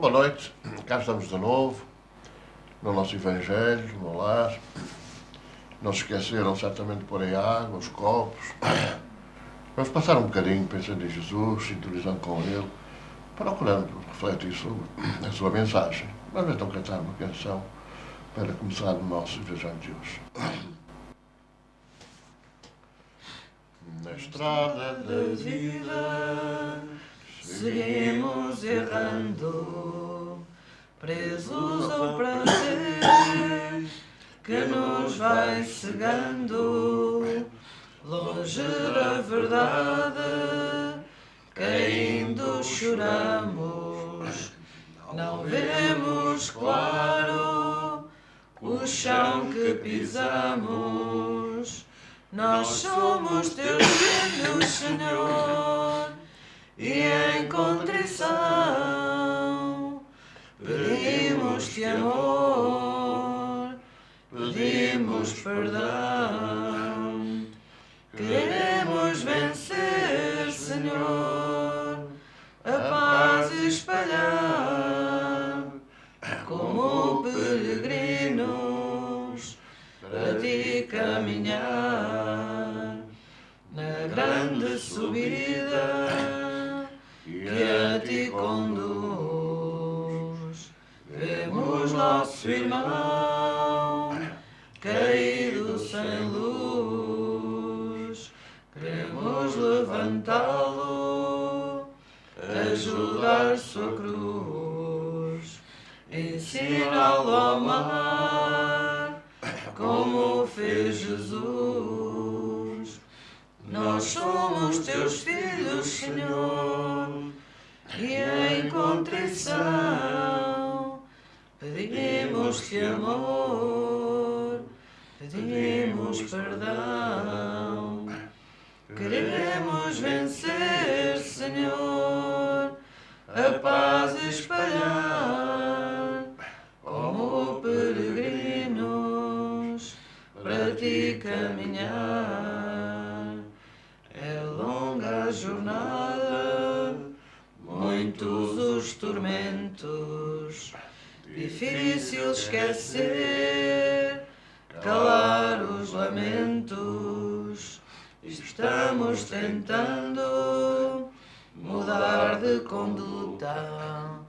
Boa noite, cá estamos de novo, no nosso Evangelho, no lar. Não se esqueceram certamente de pôr em água, os copos. Vamos passar um bocadinho pensando em Jesus, sintonizando com Ele, procurando refletir sobre a sua mensagem. Vamos então cantar uma canção para começar o nosso Evangelho de hoje. Na estrada da vida seguimos errando, presos ao prazer que nos vai cegando, longe da verdade, caindo choramos, não vemos claro o chão que pisamos. Nós somos teus filhos, Senhor, e em contrição pedimos-te amor, pedimos perdão. Queremos vencer, Senhor, a paz espalhar, como peregrinos para ti caminhar, na grande subida que a ti conduz. Vemos nosso irmão caído sem luz, queremos levantá-lo, ajudar sua cruz, ensiná-lo a amar como fez Jesus. Nós somos teus filhos, Senhor, e em contrição pedimos-te amor, pedimos perdão. Queremos vencer, Senhor, a paz espalhar, como peregrinos para ti caminhar. É longa a jornada, muitos os tormentos, difícil esquecer, calar os lamentos. Estamos tentando mudar de conduta,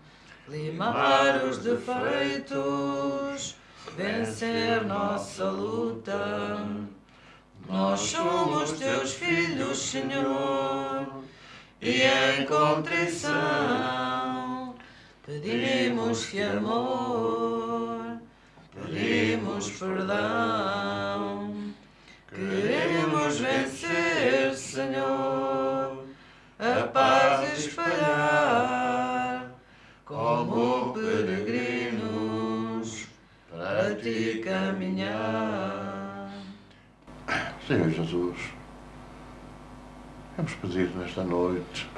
limar os defeitos, vencer nossa luta. Nós somos teus filhos, Senhor, e em contrição pedimos-te amor, pedimos perdão. Queremos vencer, Senhor, a paz espalhar, como peregrinos para ti caminhar. Senhor Jesus, vamos pedir nesta noite,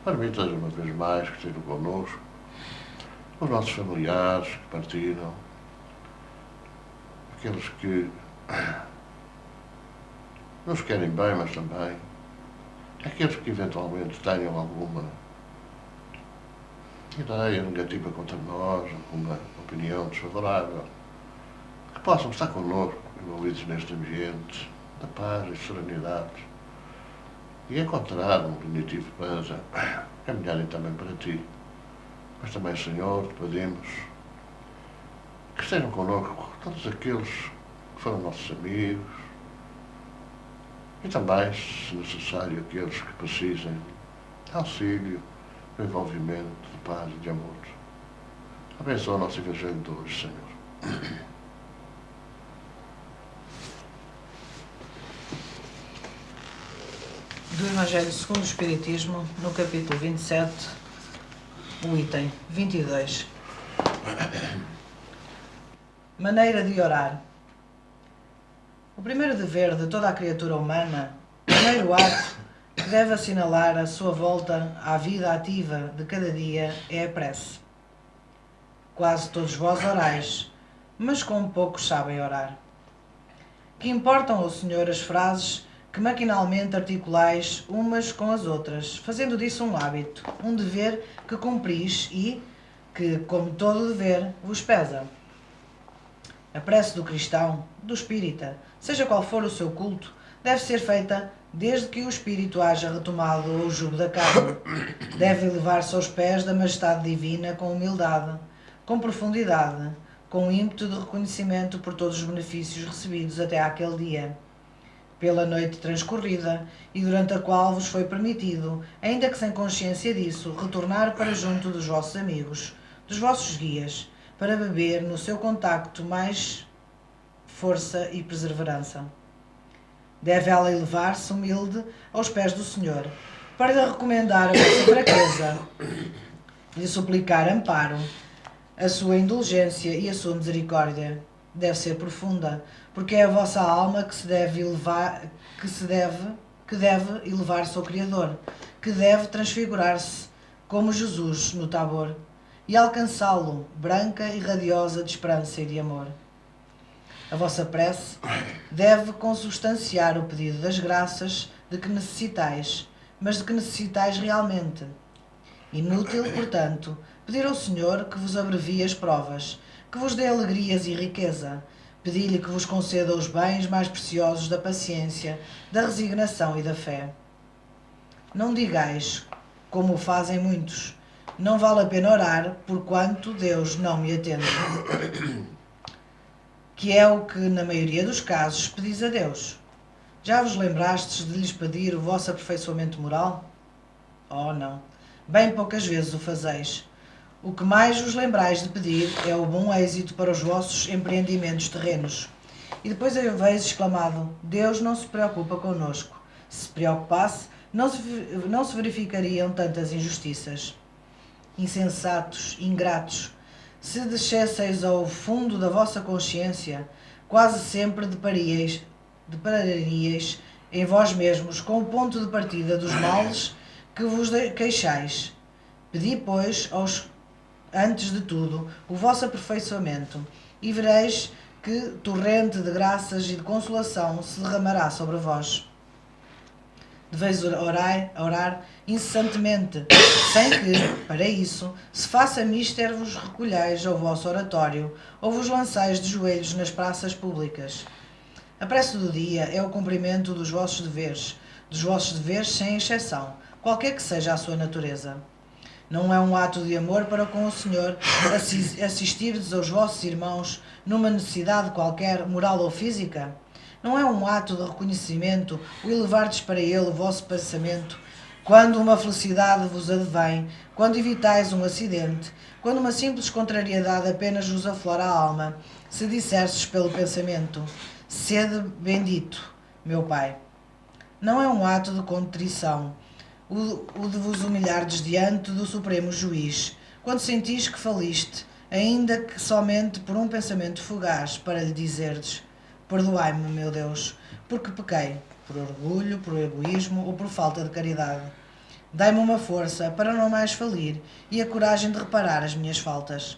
permitas uma vez mais que estejam connosco, os nossos familiares que partiram, aqueles que nos querem bem, mas também aqueles que eventualmente tenham alguma ideia negativa contra nós, alguma opinião desfavorável, que possam estar connosco, envolvidos neste ambiente da paz e serenidade, e encontrar um definitivo para caminharem também para ti. Mas também, Senhor, te pedimos que estejam connosco todos aqueles que foram nossos amigos, e também, se necessário, aqueles que precisem de auxílio, de envolvimento, de paz e de amor. Abençoa o nosso Evangelho de hoje, Senhor. Do Evangelho segundo o Espiritismo, no capítulo 27, o item 22. Maneira de orar. O primeiro dever de toda a criatura humana, o primeiro ato que deve assinalar a sua volta à vida ativa de cada dia é a prece. Quase todos vós orais, mas como poucos sabem orar. Que importam ao Senhor as frases que maquinalmente articulais umas com as outras, fazendo disso um hábito, um dever que cumpris e, que, como todo dever, vos pesa. A prece do cristão, do espírita, seja qual for o seu culto, deve ser feita desde que o espírito haja retomado o jugo da carne. Deve elevar-se aos pés da majestade divina com humildade, com profundidade, com ímpeto de reconhecimento por todos os benefícios recebidos até àquele dia, pela noite transcorrida e durante a qual vos foi permitido, ainda que sem consciência disso, retornar para junto dos vossos amigos, dos vossos guias, para beber no seu contacto mais força e perseverança. Deve ela elevar-se humilde aos pés do Senhor, para lhe recomendar a vossa fraqueza, lhe suplicar amparo, a sua indulgência e a sua misericórdia. Deve ser profunda, porque é a vossa alma que deve elevar-se ao Criador, que deve transfigurar-se como Jesus no Tabor e alcançá-lo, branca e radiosa de esperança e de amor. A vossa prece deve consubstanciar o pedido das graças de que necessitais, mas de que necessitais realmente. Inútil, portanto, pedir ao Senhor que vos abrevie as provas, que vos dê alegrias e riqueza. Pedi-lhe que vos conceda os bens mais preciosos da paciência, da resignação e da fé. Não digais, como o fazem muitos, não vale a pena orar, porquanto Deus não me atende. Que é o que, na maioria dos casos, pedis a Deus. Já vos lembrastes de lhes pedir o vosso aperfeiçoamento moral? Oh, não. Bem poucas vezes o fazeis. O que mais vos lembrais de pedir é o bom êxito para os vossos empreendimentos terrenos. E depois eu vejo exclamado: Deus não se preocupa connosco. Se preocupasse, não se verificariam tantas injustiças. Insensatos, ingratos, se descesseis ao fundo da vossa consciência, quase sempre depararíeis em vós mesmos com o ponto de partida dos males que vos queixais. Pedi, pois, antes de tudo, o vosso aperfeiçoamento, e vereis que torrente de graças e de consolação se derramará sobre vós. Deveis orar incessantemente, sem que, para isso, se faça mister vos recolhais ao vosso oratório ou vos lançais de joelhos nas praças públicas. A prece do dia é o cumprimento dos vossos deveres sem exceção, qualquer que seja a sua natureza. Não é um ato de amor para com o Senhor assistirdes aos vossos irmãos numa necessidade qualquer, moral ou física? Não é um ato de reconhecimento o elevardes para ele o vosso pensamento, quando uma felicidade vos advém, quando evitais um acidente, quando uma simples contrariedade apenas vos aflora a alma, se disserdes pelo pensamento: sede bendito, meu Pai. Não é um ato de contrição o de vos humilhardes diante do Supremo Juiz, quando sentis que faliste, ainda que somente por um pensamento fugaz, para lhe dizerdes: perdoai-me, meu Deus, porque pequei, por orgulho, por egoísmo ou por falta de caridade. Dai-me uma força para não mais falir e a coragem de reparar as minhas faltas.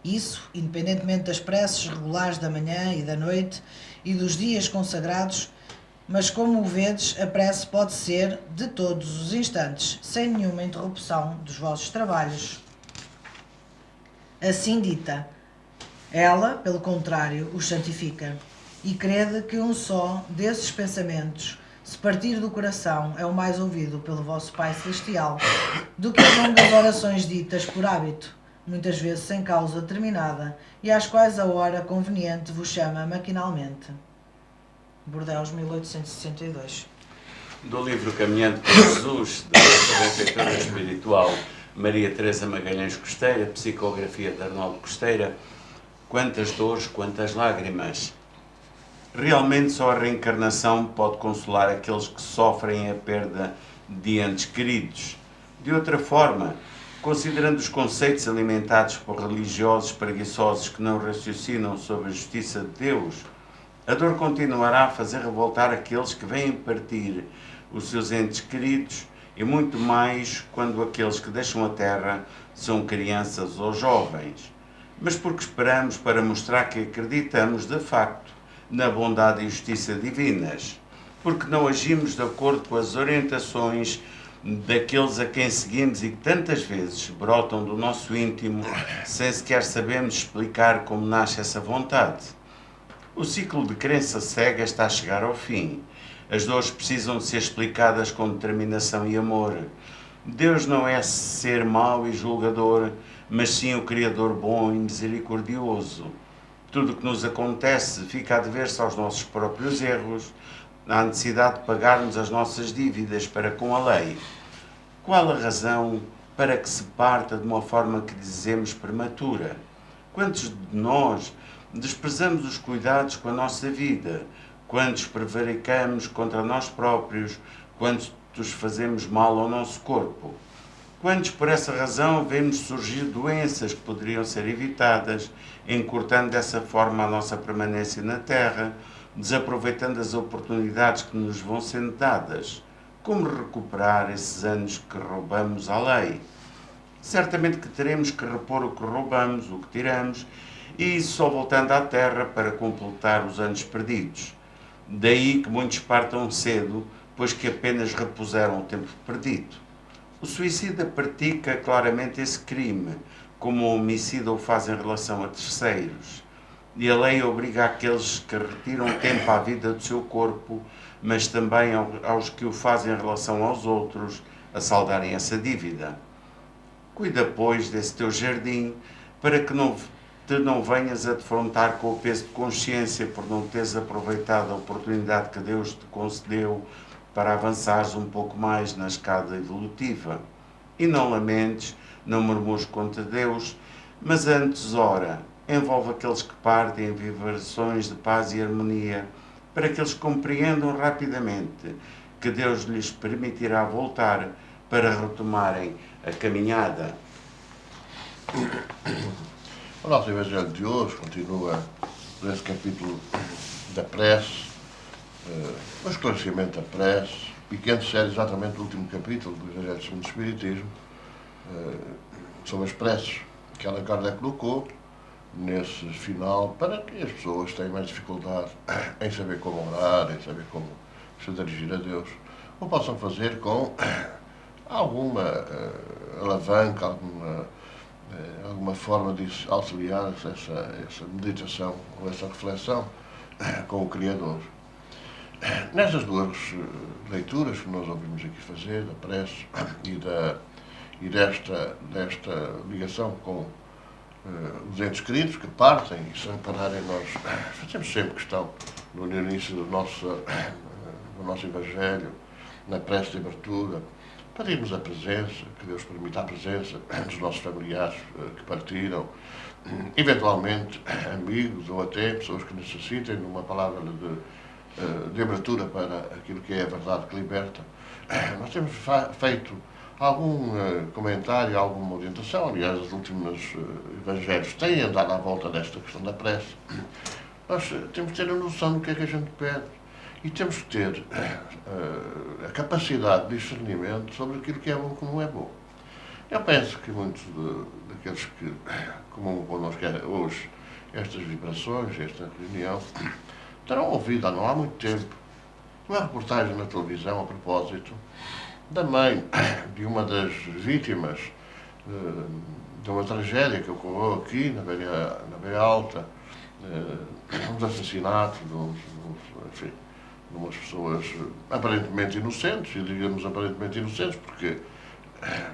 Isso, independentemente das preces regulares da manhã e da noite e dos dias consagrados, mas como o vedes, a prece pode ser de todos os instantes, sem nenhuma interrupção dos vossos trabalhos. Assim dita, ela, pelo contrário, os santifica. E crede que um só desses pensamentos, se partir do coração, é o mais ouvido pelo vosso Pai Celestial, do que as longas orações ditas por hábito, muitas vezes sem causa determinada, e às quais a hora conveniente vos chama maquinalmente. Bordeaux, 1862. Do livro Caminhando com Jesus, da nossa benfeitora espiritual Maria Teresa Magalhães Costeira, psicografia de Arnaldo Costeira. Quantas dores, quantas lágrimas. Realmente só a reencarnação pode consolar aqueles que sofrem a perda de entes queridos. De outra forma, considerando os conceitos alimentados por religiosos preguiçosos que não raciocinam sobre a justiça de Deus, a dor continuará a fazer revoltar aqueles que vêm partir os seus entes queridos, e muito mais quando aqueles que deixam a terra são crianças ou jovens. Mas porque esperamos para mostrar que acreditamos de facto na bondade e justiça divinas, porque não agimos de acordo com as orientações daqueles a quem seguimos e que tantas vezes brotam do nosso íntimo sem sequer sabermos explicar como nasce essa vontade. O ciclo de crença cega está a chegar ao fim. As dores precisam de ser explicadas com determinação e amor. Deus não é ser mau e julgador, mas sim o Criador bom e misericordioso. Tudo o que nos acontece fica a dever-se aos nossos próprios erros, à necessidade de pagarmos as nossas dívidas para com a lei. Qual a razão para que se parta de uma forma que dizemos prematura? Quantos de nós desprezamos os cuidados com a nossa vida? Quantos prevaricamos contra nós próprios? Quantos fazemos mal ao nosso corpo? Quantos, por essa razão, vemos surgir doenças que poderiam ser evitadas, encurtando dessa forma a nossa permanência na Terra, desaproveitando as oportunidades que nos vão sendo dadas? Como recuperar esses anos que roubamos à lei? Certamente que teremos que repor o que roubamos, o que tiramos, e isso só voltando à Terra para completar os anos perdidos. Daí que muitos partam cedo, pois que apenas repuseram o tempo perdido. O suicida pratica claramente esse crime, como o homicida o faz em relação a terceiros. E a lei obriga aqueles que retiram tempo à vida do seu corpo, mas também aos que o fazem em relação aos outros, a saldarem essa dívida. Cuida, pois, desse teu jardim, para que te não venhas a defrontar com o peso de consciência por não teres aproveitado a oportunidade que Deus te concedeu para avançares um pouco mais na escada evolutiva. E não lamentes, não murmures contra Deus, mas antes ora, envolve aqueles que partem em vibrações de paz e harmonia, para que eles compreendam rapidamente que Deus lhes permitirá voltar para retomarem a caminhada. O nosso Evangelho de hoje continua nesse capítulo da prece, o esclarecimento da prece, e que antecede exatamente o último capítulo do Evangelho segundo o Espiritismo, sobre as preces que Allan Kardec colocou nesse final, para que as pessoas tenham mais dificuldade em saber como orar, em saber como se dirigir a Deus, ou possam fazer com alguma alavanca, alguma forma de auxiliar essa meditação ou essa reflexão com o Criador. Nestas duas leituras que nós ouvimos aqui fazer, da prece e desta ligação com os entes queridos que partem e sem pararem, nós fazemos sempre questão no início do nosso Evangelho, na prece de abertura, pedimos a presença, que Deus permita a presença dos nossos familiares que partiram, eventualmente amigos ou até pessoas que necessitem de uma palavra de abertura para aquilo que é a verdade que liberta. Nós temos feito algum comentário, alguma orientação, aliás, os últimos evangelhos têm andado à volta desta questão da prece. Nós temos que ter a noção do que é que a gente pede e temos que ter a capacidade de discernimento sobre aquilo que é bom e que não é bom. Eu penso que muitos daqueles que comungam connosco hoje estas vibrações, esta reunião, terão ouvido há não há muito tempo uma reportagem na televisão a propósito da mãe de uma das vítimas de uma tragédia que ocorreu aqui na Beira Alta, uns assassinatos enfim, de umas pessoas aparentemente inocentes, e digamos aparentemente inocentes porque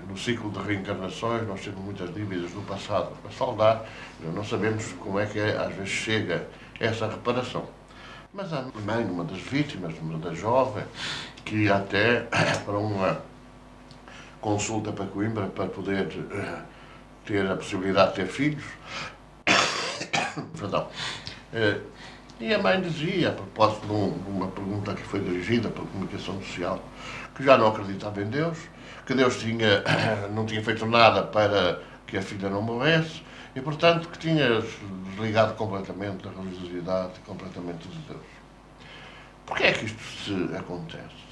no ciclo de reencarnações nós temos muitas dívidas do passado para saldar, não sabemos como é que às vezes chega essa reparação. Mas a mãe de uma das vítimas, de uma das jovens, que ia até para uma consulta para Coimbra para poder ter a possibilidade de ter filhos. Perdão. E a mãe dizia, a propósito de uma pergunta que foi dirigida pela comunicação social, que já não acreditava em Deus, que Deus não tinha feito nada para que a filha não morresse, e, portanto, que tinha desligado completamente da religiosidade, completamente de Deus. Porquê é que isto se acontece?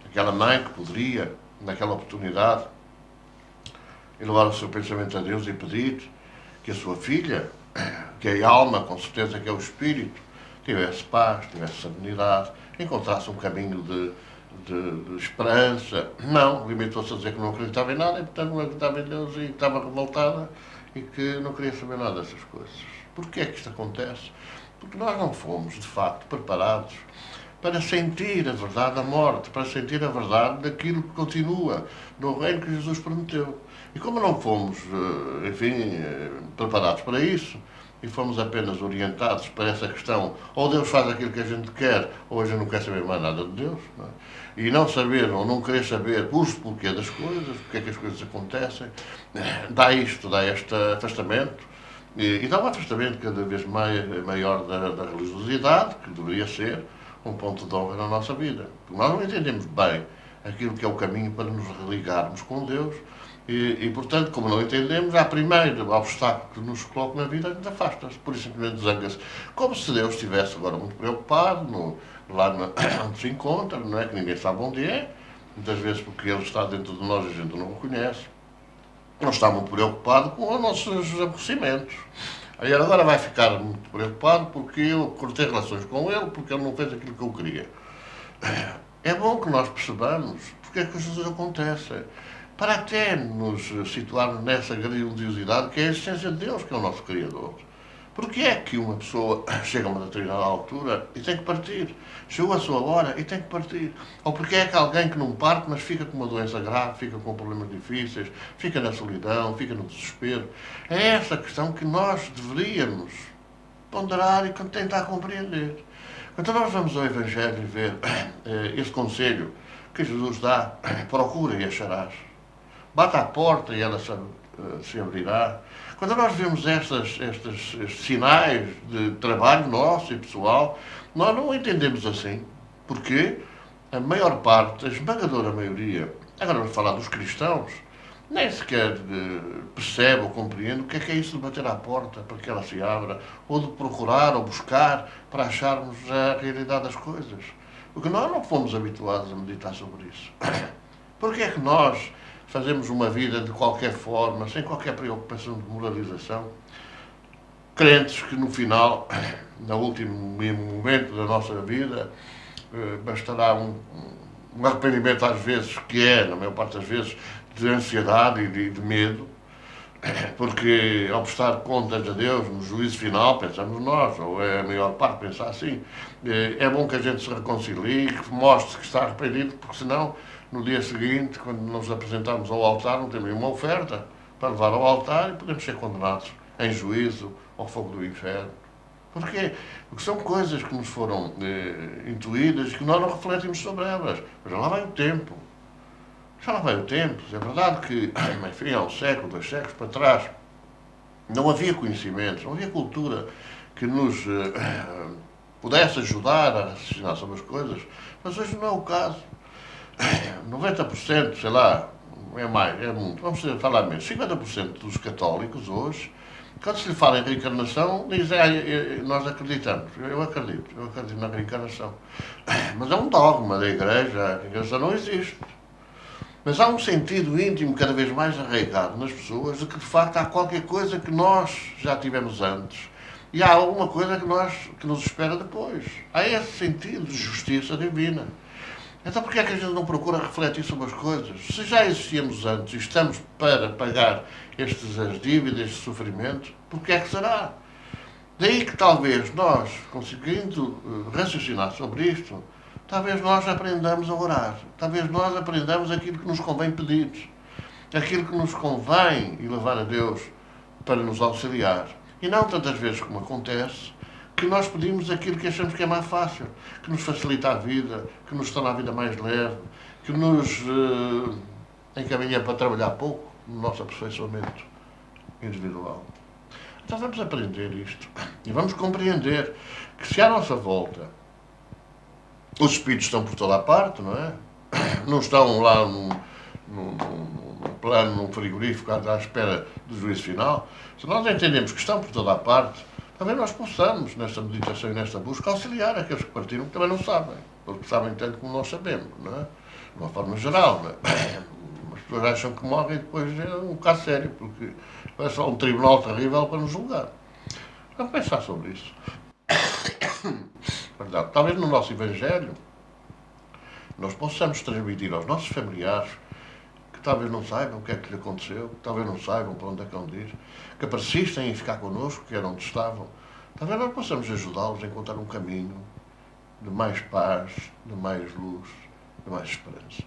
Aquela mãe que poderia, naquela oportunidade, elevar o seu pensamento a Deus e pedir que a sua filha, que é a alma, com certeza que é o espírito, tivesse paz, tivesse serenidade, encontrasse um caminho de esperança. Não, limitou-se a dizer que não acreditava em nada e, portanto, não acreditava em Deus e estava revoltada e que não queria saber nada dessas coisas. Porquê é que isto acontece? Porque nós não fomos, de facto, preparados para sentir a verdade da morte, para sentir a verdade daquilo que continua no reino que Jesus prometeu. E como não fomos, enfim, preparados para isso, e fomos apenas orientados para essa questão, ou Deus faz aquilo que a gente quer, ou a gente não quer saber mais nada de Deus, não é? E não saber, ou não querer saber os porquê das coisas, porque é que as coisas acontecem, dá este afastamento, e dá um afastamento cada vez maior da religiosidade, que deveria ser um ponto de honra na nossa vida. Porque nós não entendemos bem aquilo que é o caminho para nos religarmos com Deus e, portanto, como não entendemos, há primeiro obstáculo que nos coloca na vida, a gente afasta-se, por isso simplesmente zanga-se. Como se Deus estivesse agora muito preocupado lá onde se encontra, não é? Que ninguém sabe onde é, muitas vezes porque Ele está dentro de nós e a gente não o conhece. Não está muito preocupado com os nossos aborrecimentos. Aí agora vai ficar muito preocupado porque eu cortei relações com ele, porque ele não fez aquilo que eu queria. É bom que nós percebamos porque é que as coisas acontecem, para até nos situarmos nessa grandiosidade que é a essência de Deus, que é o nosso Criador. Porque é que uma pessoa chega a uma determinada altura e tem que partir? Chegou a sua hora e tem que partir. Ou porque é que alguém que não parte, mas fica com uma doença grave, fica com problemas difíceis, fica na solidão, fica no desespero? É essa questão que nós deveríamos ponderar e tentar compreender. Quando nós vamos ao Evangelho e ver esse conselho que Jesus dá, procura e acharás. Bata à porta e ela se abrirá. Quando nós vemos estes sinais de trabalho nosso e pessoal, nós não entendemos assim. Porque a maior parte, a esmagadora maioria, agora vamos falar dos cristãos, nem sequer percebe ou compreende o que é isso de bater à porta para que ela se abra, ou de procurar ou buscar para acharmos a realidade das coisas. Porque nós não fomos habituados a meditar sobre isso. Porque é que nós fazemos uma vida de qualquer forma, sem qualquer preocupação de moralização, crentes que no final, no último momento da nossa vida, bastará um arrependimento às vezes, que é, na maior parte das vezes, de ansiedade e de medo, porque ao prestar contas a Deus no juízo final, pensamos nós, ou é a maior parte pensar assim, é bom que a gente se reconcilie, que mostre que está arrependido, porque senão, no dia seguinte, quando nos apresentamos ao altar, não temos nenhuma oferta para levar ao altar e podemos ser condenados em juízo ao fogo do inferno. Porquê? Porque são coisas que nos foram intuídas e que nós não refletimos sobre elas. Mas já lá vai o tempo. Já lá vai o tempo. É verdade que, enfim, há um século, 2 séculos para trás, não havia conhecimentos, não havia cultura que nos pudesse ajudar a raciocinar sobre as coisas, mas hoje não é o caso. 90%, sei lá, é mais, é muito, vamos falar menos, 50% dos católicos hoje, quando se lhe fala em reencarnação, dizem, nós acreditamos. Eu acredito na reencarnação. Mas é um dogma da Igreja, a reencarnação não existe. Mas há um sentido íntimo cada vez mais arraigado nas pessoas de que, de facto, há qualquer coisa que nós já tivemos antes e há alguma coisa que nos espera depois. Há esse sentido de justiça divina. Então, porquê é que a gente não procura refletir sobre as coisas? Se já existíamos antes e estamos para pagar as dívidas, este sofrimento, porquê é que será? Daí que talvez nós, conseguindo raciocinar sobre isto, talvez nós aprendamos a orar. Talvez nós aprendamos aquilo que nos convém pedir. Aquilo que nos convém elevar a Deus para nos auxiliar. E não tantas vezes como acontece, que nós pedimos aquilo que achamos que é mais fácil, que nos facilita a vida, que nos torna a vida mais leve, que nos encaminha para trabalhar pouco no nosso aperfeiçoamento individual. Então vamos aprender isto e vamos compreender que se à nossa volta os espíritos estão por toda a parte, não é? Não estão lá num plano, num frigorífico à espera do juízo final. Se nós entendemos que estão por toda a parte, talvez nós possamos, nesta meditação e nesta busca, auxiliar aqueles que partiram que também não sabem, porque sabem tanto como nós sabemos, não é? De uma forma geral, não é? As pessoas acham que morrem e depois é um caso sério, porque é só um tribunal terrível para nos julgar. Vamos pensar sobre isso. Perdão. Talvez no nosso Evangelho nós possamos transmitir aos nossos familiares que talvez não saibam o que é que lhe aconteceu, que talvez não saibam para onde é que vão ir, que persistem em ficar connosco, que era onde estavam. Talvez nós possamos ajudá-los a encontrar um caminho de mais paz, de mais luz, de mais esperança.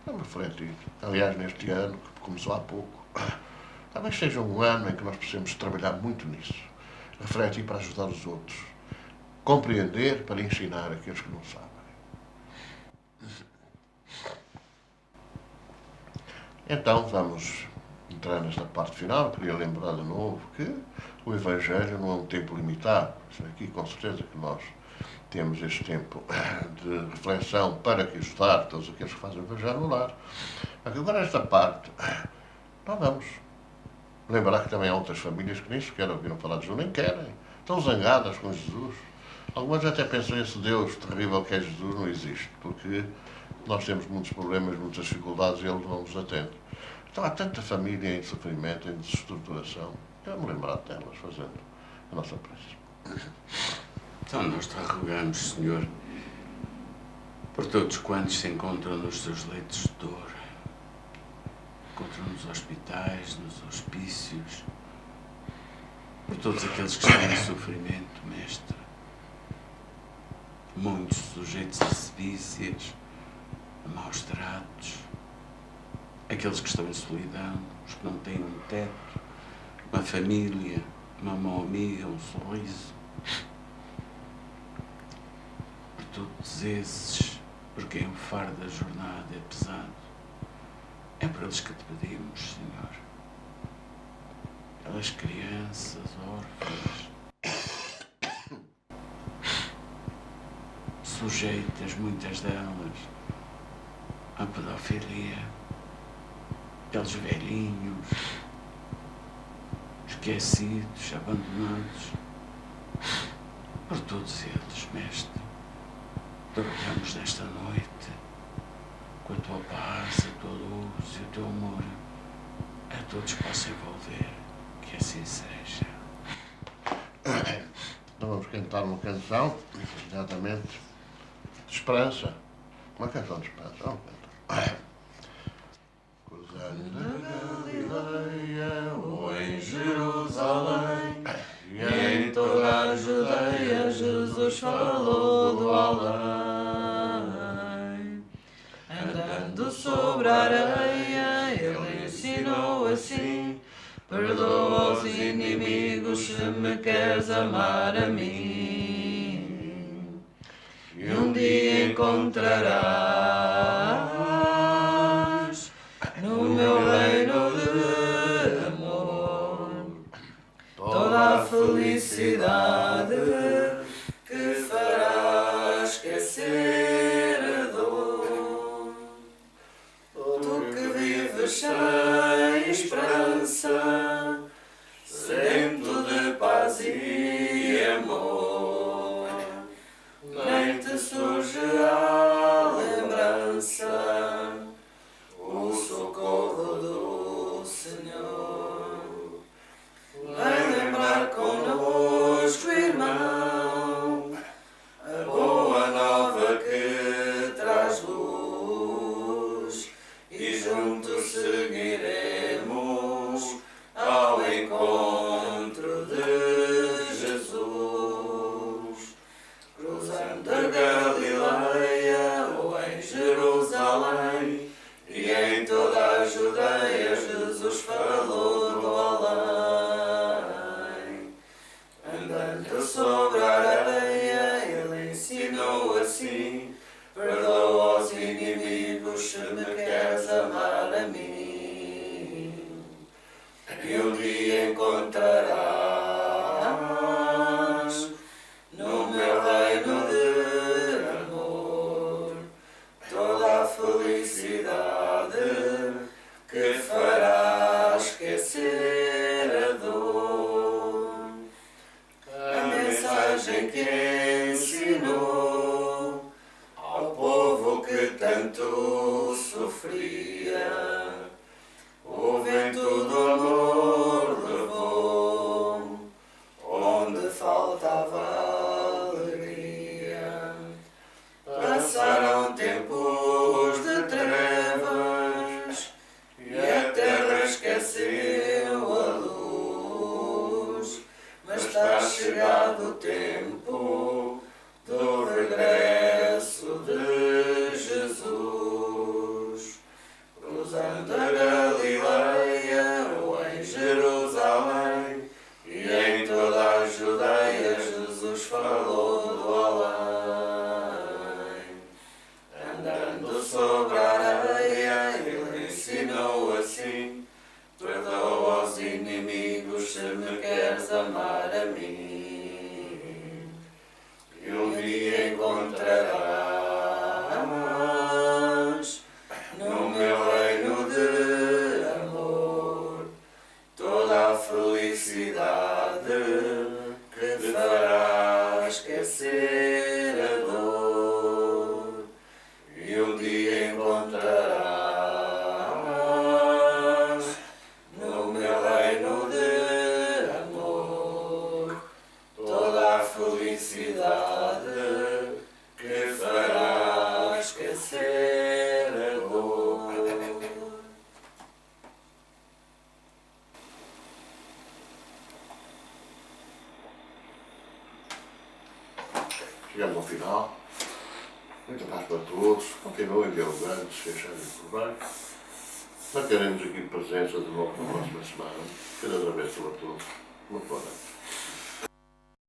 Vamos refletir. Aliás, neste ano, que começou há pouco, talvez seja um ano em que nós precisamos trabalhar muito nisso. Refletir para ajudar os outros. Compreender para ensinar aqueles que não sabem. Então, vamos entrar nesta parte final. Queria lembrar de novo que o Evangelho não é um tempo limitado. Aqui, com certeza, que nós temos este tempo de reflexão para que ajudar todos aqueles que fazem o Evangelho no lar. Agora, esta parte, nós vamos lembrar que também há outras famílias que nem sequer ouviram falar de Jesus, nem querem. Estão zangadas com Jesus. Algumas até pensam esse Deus terrível que é Jesus não existe, porque nós temos muitos problemas, muitas dificuldades e Ele não nos atende. Então há tanta família em sofrimento, em desestruturação, que vamos lembrar delas fazendo a nossa prece. Então nós te rogamos, Senhor, por todos quantos se encontram nos seus leitos de dor, encontram nos hospitais, nos hospícios, por todos aqueles que estão em sofrimento, Mestre, muitos sujeitos a sedícias, a maus tratos, aqueles que estão em solidão, os que não têm um teto, uma família, uma mão amiga, um sorriso. Por todos esses, por quem o fardo da jornada é pesado, é por eles que te pedimos, Senhor. Pelas crianças, órfãs, sujeitas, muitas delas, à pedofilia, pelos velhinhos, esquecidos, abandonados, por todos eles, Mestre. Te rogamos nesta noite, com a tua paz, a tua luz e o teu amor, a todos possam envolver, que assim seja. Então vamos cantar uma canção, exatamente, de esperança. Uma canção de esperança. Vamos cantar. Cruzando a Galileia ou em Jerusalém, e em toda a Judeia Jesus falou do além. Andando sobre a areia, ele ensinou assim: perdoa os inimigos se me queres amar a mim. E um dia encontrarás no meu reino de amor toda a felicidade que fará esquecer a dor. Tu que vives sem esperança, sedento de paz e amor, nem te surge a lembrança o socorro do Senhor. Vem lembrar connosco, irmão, a boa nova que traz luz, e juntos seguiremos ao encontro de Jesus. Cruzando a Galileia ou em Jerusalém, e em toda a Judeia Jesus falou do além. Andando sobre a areia, ele ensinou assim: perdoa os inimigos se me queres amar a mim. E um dia encontrarás no meu reino de amor toda a felicidade que fará esquecer a dor. A mensagem que ensinou ao povo que tanto sofria, o vento do amor levou. andando sobre a areia, ele ensinou assim: perdoa aos inimigos se me queres amar a mim. E um dia encontrarás no meu reino de amor toda a felicidade que te fará esquecer a dor. E um dia encontrarás no meu reino de amor toda a felicidade que fará esquecer a dor. Chegamos ao final. Muita paz para todos. Continuem dialogantes, se acharem por bem. Manteremos aqui presença de novo na próxima semana. Cada vez sobre todos. Muito boa noite.